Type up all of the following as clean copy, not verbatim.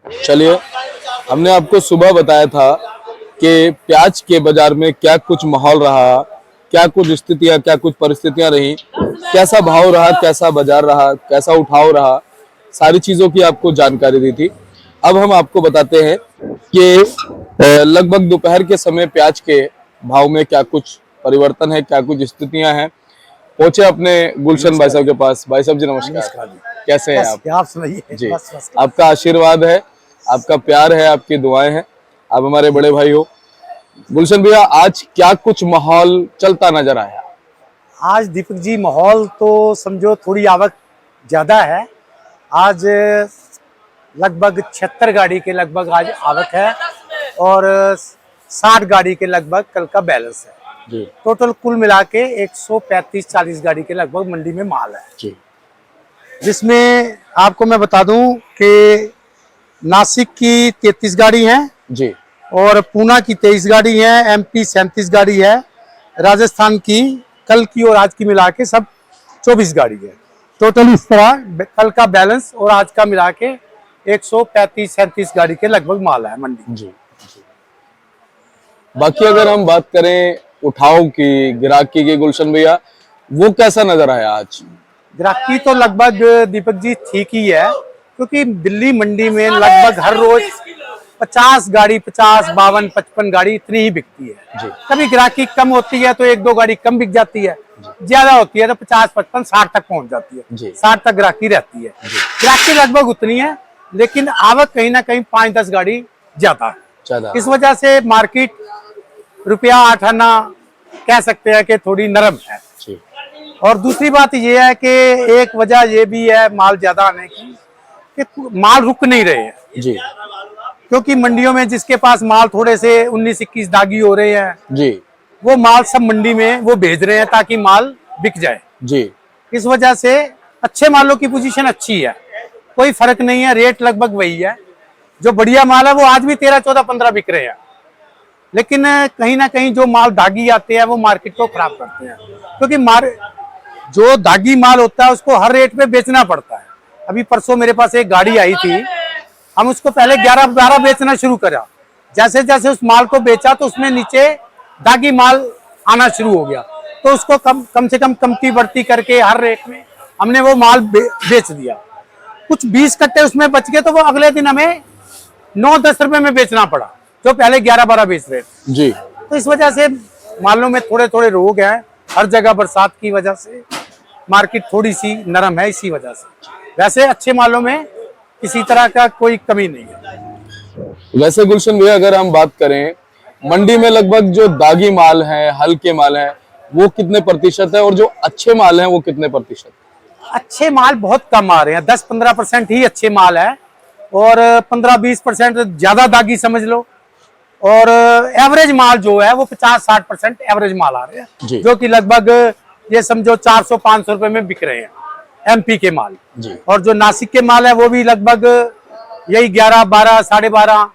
चलिए, हमने आपको सुबह बताया था कि प्याज के बाजार में क्या कुछ माहौल रहा, क्या कुछ स्थितियां, क्या कुछ परिस्थितियां रही, कैसा भाव रहा, कैसा बाजार रहा, कैसा उठाव रहा, सारी चीजों की आपको जानकारी दी थी। अब हम आपको बताते हैं कि लगभग दोपहर के समय प्याज के भाव में क्या कुछ परिवर्तन है, क्या कुछ स्थितियां हैं। पहुंचे अपने गुलशन भाई साहब के पास। भाई साहब जी नमस्कार, कैसे हैं आप? आप सुनाइए। जी, बस आपका आशीर्वाद है, आपका प्यार है, आपकी दुआएं हैं, आप हमारे बड़े भाई हो। गुलशन भैया, आज क्या कुछ माहौल चलता नजर आया? आज दीपक जी माहौल तो समझो थोड़ी आवक ज्यादा है। आज लगभग 76 गाड़ी के लगभग आज आवक है और 60 गाड़ी के लगभग कल का बैलेंस है। जी टोटल कुल मिला के 135-40 गाड़ी के लगभग मंडी में माल है। जी जिसमें आपको मैं बता दूं कि नासिक की 33 गाड़ी है जी और पूना की 23 गाड़ी है, एमपी 37 गाड़ी है, राजस्थान की कल की और आज की मिला के सब 24 गाड़ी है। टोटल इस तरह कल का बैलेंस और आज का मिला के 135-37 गाड़ी के लगभग माल है मंडी। जी जी। बाकी अगर हम बात करें उठाव की, गिराकी की, गुलशन भैया, वो कैसा नजर आया आज? ग्राहकी तो लगभग दीपक जी ठीक ही है, क्योंकि दिल्ली मंडी में लगभग हर रोज 50 गाड़ी, 50, 52, 55 गाड़ी इतनी ही बिकती है। जी। कभी ग्राहकी कम होती है तो 1-2 गाड़ी कम बिक जाती है, ज्यादा होती है तो 50, 55, 60 तक पहुंच जाती है। 60 तक ग्राहकी रहती है। ग्राहकी लगभग उतनी है, लेकिन आवक कहीं ना कहीं 5-10 गाड़ी ज्यादा है। इस वजह से मार्केट रुपया 8 आना कह सकते हैं कि थोड़ी नरम है। और दूसरी बात यह है कि एक वजह यह भी है माल ज्यादा आने की कि माल रुक नहीं रहे हैं जी, क्योंकि मंडियों में जिसके पास माल थोड़े से 19-21 दागी हो रहे हैं जी वो माल सब मंडी में वो भेज रहे हैं ताकि माल बिक जाए। जी। इस वजह से अच्छे मालों की पोजीशन अच्छी है, कोई फर्क नहीं है, रेट लगभग वही है। जो बढ़िया माल है वो आज भी 13, 14, 15 बिक रहे हैं, लेकिन कहीं ना कहीं जो माल दागी आते हैं वो मार्केट को खराब करते हैं, क्योंकि जो दागी माल होता है उसको हर रेट पे बेचना पड़ता है। अभी परसों मेरे पास एक गाड़ी आई थी, हम उसको पहले 11-12 बेचना शुरू करा। जैसे जैसे उस माल को बेचा तो उसमें नीचे दागी माल आना शुरू हो गया, तो उसको कम से कम कमती बढ़ती करके हर रेट में हमने वो माल बेच दिया। कुछ 20 कट्टे उसमें बच गए तो वो अगले दिन हमें 9-10 रुपए में बेचना पड़ा, जो पहले 11-12 बेच रहे थे जी। तो इस वजह से मालों में थोड़े थोड़े रोग हैं, हर जगह बरसात की वजह से मार्केट थोड़ी सी नरम है इसी वजह से। वैसे अच्छे मालों में किसी तरह का कोई कमी नहीं है। वैसे गुलशन भैया, अगर हम बात करें मंडी में लगभग जो दागी माल है, हल्के माल है, वो कितने प्रतिशत है और जो अच्छे माल हैं वो कितने प्रतिशत? अच्छे माल बहुत कम आ रहे हैं, 10-15% ही अच्छे माल है और 15-20% ज्यादा दागी समझ लो। और एवरेज माल जो है वो 50-60% एवरेज माल आ रहे हैं, जो कि लगभग ये समझो 400-500 रुपए में बिक रहे हैं एमपी के माल जी। और जो नासिक के माल है वो भी लगभग यही 11, 12, 12.5,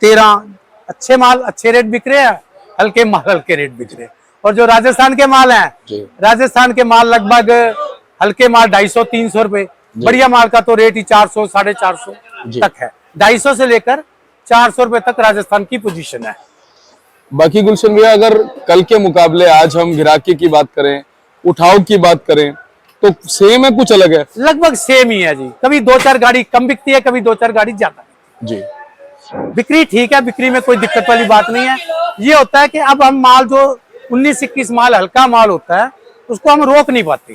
13 अच्छे माल अच्छे रेट बिक रहे हैं, हल्के माल हल्के रेट बिक रहे हैं। और जो राजस्थान के माल हैं, राजस्थान के माल लगभग हल्के माल 250-300 रुपए, बढ़िया माल का तो रेट ही 400, 450 तक है। 250 से लेकर 400 रुपए तक राजस्थान की पोजीशन है। बाकी गुलशन भैया, अगर कल के मुकाबले आज हम गिराकी की बात करें, उठाव की बात करें, तो सेम है कुछ अलग है? लगभग सेम ही है जी, कभी 2-4 गाड़ी कम बिकती है, कभी 2-4 गाड़ी ज्यादा जी। बिक्री ठीक है, बिक्री में कोई दिक्कत वाली बात नहीं है। ये होता है कि अब हम माल जो 19-21 माल हल्का माल होता है उसको हम रोक नहीं पाते,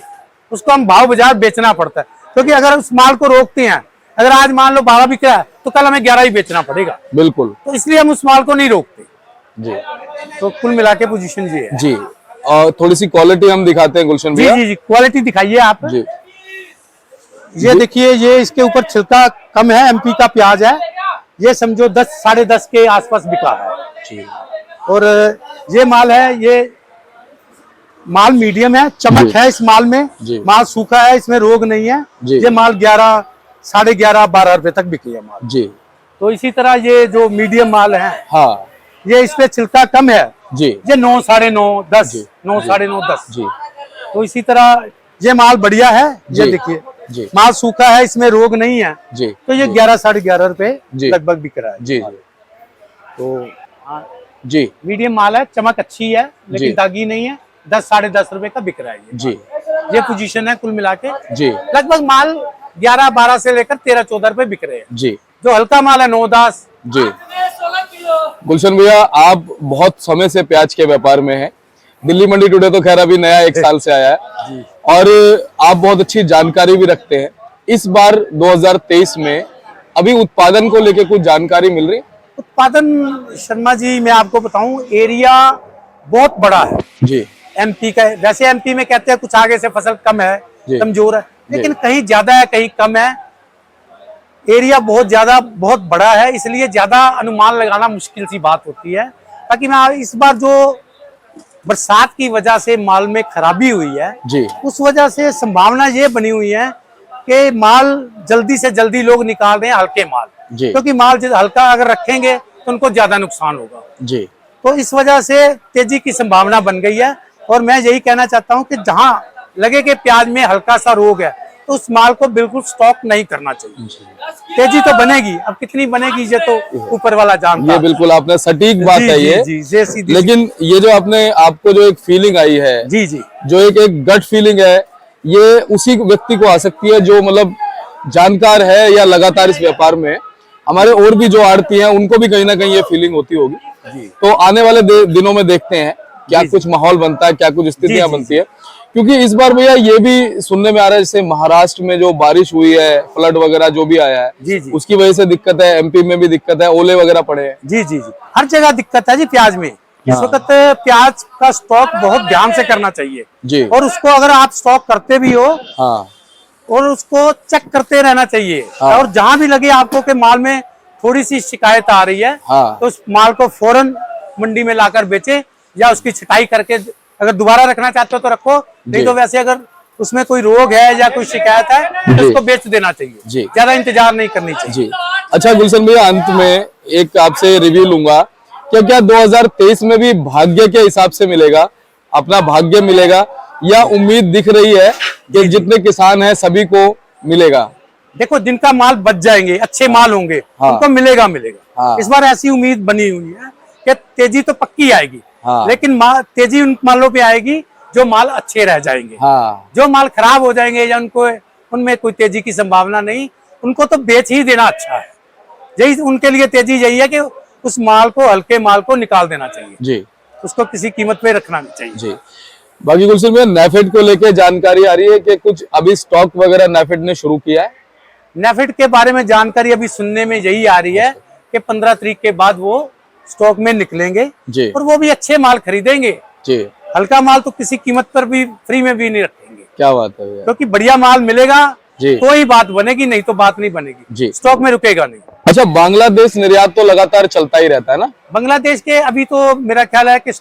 उसको हम भाव बाजार बेचना पड़ता है, क्योंकि अगर उस माल को रोकते हैं, अगर आज मान लो 12 बिक रहा है तो कल हमें 11 ही बेचना पड़ेगा। बिल्कुल, तो इसलिए हम उस माल को नहीं रोकते जी। तो कुल मिला के पोजीशन जी है जी। और थोड़ी सी क्वालिटी हम दिखाते हैं गुलशन भैया। जी, क्वालिटी दिखाइए आप जी। ये देखिए, ये इसके ऊपर छिलका कम है, एमपी का प्याज है, ये समझो 10, 10.5 के आसपास बिका है जी। और ये माल है, ये माल मीडियम है, चमक है इस माल में, माल सूखा है, इसमें रोग नहीं है। ये माल 11, 11.5, 12 रुपए तक बिकी है माल जी। तो इसी तरह ये जो मीडियम माल है, हाँ, ये इस पे छिलका कम है जी, ये 9, 9.5, 10, 9, 9.5, 10 जी। तो इसी तरह ये माल बढ़िया है, ये देखिए जी। माल सूखा है, इसमें रोग नहीं है, जी तो ये 11 साढ़े 11 रुपए जी। लगभग बिक रहा है। जी तो हाँ, जी मीडियम माल है, चमक अच्छी है, लेकिन जी। दागी नहीं है। 10 साढ़े 10 रुपए का बिक रहा है जी ये पोजीशन है कुल मिला के। जी लगभग माल 11-12 से लेकर 13-14 रुपए बिक रहे हैं। जी जो हल्का माल है 9-10। जी। गुलशन भैया, आप बहुत समय से प्याज के व्यापार में हैं। दिल्ली मंडी टुडे तो खैर अभी नया 1 साल से आया है और आप बहुत अच्छी जानकारी भी रखते हैं। इस बार 2023 में अभी उत्पादन को लेकर कुछ जानकारी मिल रही? उत्पादन शर्मा जी मैं आपको बताऊं, एरिया बहुत बड़ा है जी एमपी का। वैसे एमपी में कहते हैं कुछ आगे से फसल कम है, जी। कमजोर है, लेकिन जी। कहीं ज्यादा है कहीं कम है। एरिया बहुत ज्यादा बहुत बड़ा है, इसलिए ज्यादा अनुमान लगाना मुश्किल सी बात होती है। ताकि मैं इस बार जो बरसात की वजह से माल में खराबी हुई है जी उस वजह से संभावना ये बनी हुई है कि माल जल्दी से जल्दी लोग निकाल रहे हैं हल्के माल, जी क्योंकि माल हल्का अगर रखेंगे तो उनको ज्यादा नुकसान होगा। जी। तो इस वजह से तेजी की संभावना बन गई है। और मैं यही कहना चाहता हूं कि जहां लगे कि प्याज में हल्का सा रोग है तो उस माल को बिल्कुल स्टॉक नहीं करना चाहिए। तेजी तो बनेगी, अब कितनी बनेगी ये तो ऊपर वाला जानता है। ये बिल्कुल आपने सटीक बात है ये। ये सीधी लेकिन ये जो आपने आपको जो एक फीलिंग आई है, जी जी जो एक गट फीलिंग है, ये उसी व्यक्ति को आ सकती है जो मतलब जानकार है या लगातार इस व्यापार में। हमारे और भी जो आड़ती हैं उनको भी कहीं ना कहीं ये फीलिंग होती होगी। जी। तो आने वाले दिनों में देखते हैं क्या कुछ माहौल बनता है, क्या कुछ स्थितियां बनती है। क्योंकि इस बार भैया ये भी सुनने में आ रहा है, जैसे महाराष्ट्र में जो बारिश हुई है, फ्लड वगैरह जो भी आया है, जी जी उसकी वजह से दिक्कत है। एमपी में भी दिक्कत है, ओले वगैरह पड़े हैं। जी जी जी, हर जगह दिक्कत है जी प्याज में। इस वक्त प्याज का स्टॉक बहुत ध्यान से करना चाहिए जी। और उसको अगर आप स्टॉक करते भी हो हाँ और उसको चेक करते रहना चाहिए। हाँ। और जहां भी लगे आपको कि माल में थोड़ी सी शिकायत आ रही है हाँ। तो उस माल को फौरन मंडी में लाकर बेचे या उसकी छटाई करके अगर दोबारा रखना चाहते हो तो रखो, नहीं तो वैसे अगर उसमें कोई रोग है या कोई शिकायत है तो उसको बेच देना चाहिए। जी। ज्यादा इंतजार नहीं करनी चाहिए। जी। अच्छा गुलशन भैया, अंत में एक आपसे रिव्यू लूंगा, क्या 2023 में भी भाग्य के हिसाब से मिलेगा, अपना भाग्य मिलेगा, या उम्मीद दिख रही है कि जितने किसान हैं सभी को मिलेगा? देखो, जिनका माल बच जाएंगे, अच्छे माल होंगे, हाँ। उनको मिलेगा मिलेगा। हाँ। इस बार ऐसी उम्मीद बनी हुई है कि तेजी तो पक्की आएगी। हाँ। लेकिन तेजी उन मालों पे आएगी जो माल अच्छे रह जाएंगे। हाँ। जो माल खराब हो जाएंगे या उनको उनमें कोई तेजी की संभावना नहीं, उनको तो बेच ही देना अच्छा है। यही उनके लिए तेजी यही है कि उस माल को, हल्के माल को निकाल देना चाहिए जी। उसको किसी कीमत पे रखना नहीं चाहिए जी। बाकी गुलशन भैया, नेफेड को लेके जानकारी आ रही है कि कुछ अभी स्टॉक वगैरह नेफेड ने शुरू किया है? नेफेड के बारे में जानकारी अभी सुनने में यही आ रही है कि 15 तारीख के बाद वो स्टॉक में निकलेंगे जी। और वो भी अच्छे माल खरीदेंगे जी। हल्का माल तो किसी कीमत पर भी फ्री में भी नहीं रखेंगे। क्या बात है भैया। क्योंकि बढ़िया माल मिलेगा जी। तो ही बात बनेगी, नहीं तो बात नहीं बनेगी। जी। स्टॉक में रुकेगा नहीं। अच्छा, बांग्लादेश निर्यात तो लगातार चलता ही रहता है ना? बांग्लादेश के अभी तो मेरा ख्याल है कि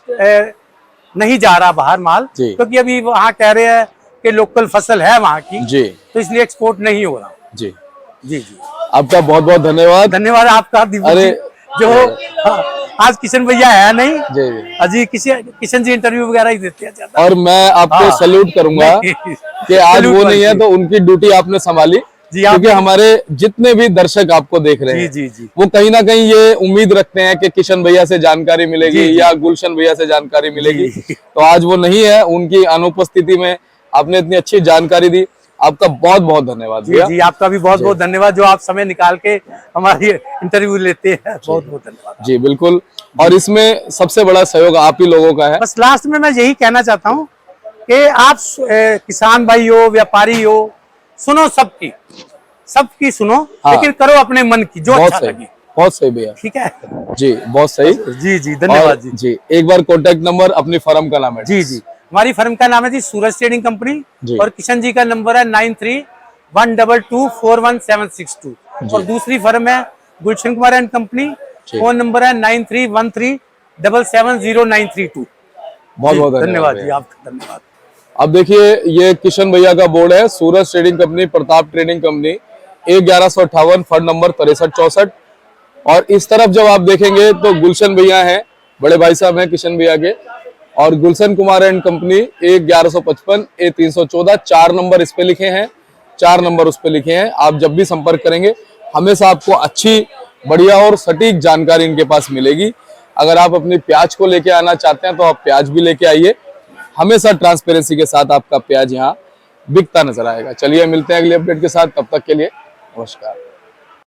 नहीं जा रहा बाहर माल, जी। क्योंकि अभी वहाँ कह रहे हैं कि लोकल फसल है वहाँ की, जी। तो इसलिए एक्सपोर्ट नहीं हो रहा। जी जी जी, आपका बहुत बहुत धन्यवाद। धन्यवाद आपका दीपक अरे, जी। जो आज किशन भैया है नहीं, जी। अजी किशन जी इंटरव्यू वगैरह ही देते हैं ज्यादा। और मैं आपको हाँ। सैल्यूट करूंगा कि आज सैल्यूट वो नहीं है वाली। तो उनकी ड्यूटी आपने संभाली। जी, क्योंकि हमारे जितने भी दर्शक आपको देख रहे हैं, जी, जी। वो कहीं ना कहीं ये उम्मीद रखते हैं कि किशन भैया से जानकारी मिलेगी जी, जी। या गुलशन भैया से जानकारी मिलेगी। जी। तो आज वो नहीं है, उनकी अनुपस्थिति में आपने इतनी अच्छी जानकारी दी। आपका बहुत बहुत धन्यवाद जी भैया। जी, आपका भी बहुत बहुत धन्यवाद जो आप समय निकाल के हमारी इंटरव्यू लेते हैं। बहुत बहुत धन्यवाद। जी बिल्कुल, और इसमें सबसे बड़ा सहयोग आप ही लोगों का है। बस लास्ट में मैं यही कहना चाहता हूँ कि आप किसान भाई हो, व्यापारी हो, सुनो सबकी सुनो, हाँ। लेकिन करो अपने मन की जो बहुत अच्छा सही, लगे। बहुत सही भैया। ठीक है जी, बहुत सही। जी जी, धन्यवाद जी। जी, एक बार कॉन्टेक्ट नंबर अपनी फर्म का नाम है? जी जी, हमारी फर्म का नाम है जी सूरज ट्रेडिंग कंपनी, और किशन जी का नंबर है 9312241762। और दूसरी फर्म है Gulshan Kumar and company, phone number है 9313770932। बहुत बहुत धन्यवाद जी, आपका धन्यवाद। अब देखिए, ये किशन भैया का बोर्ड है, Suraj trading company, Pratap trading company, 1158 fund number 6364। और इस तरफ जब आप देखेंगे तो गुलशन भैया हैं, बड़े भाई साहब हैं किशन भैया के, और Gulshan Kumar and company 1155 A314, 4 number इस पे लिखे हैं। 4 नंबर उस पर लिखे हैं। आप जब भी संपर्क करेंगे हमेशा आपको अच्छी, बढ़िया और सटीक जानकारी इनके पास मिलेगी। अगर आप अपनी प्याज को लेके आना चाहते हैं तो आप प्याज भी लेके आइए, हमेशा ट्रांसपेरेंसी के साथ आपका प्याज यहाँ बिकता नजर आएगा। चलिए मिलते हैं अगली अपडेट के साथ, तब तक के लिए नमस्कार।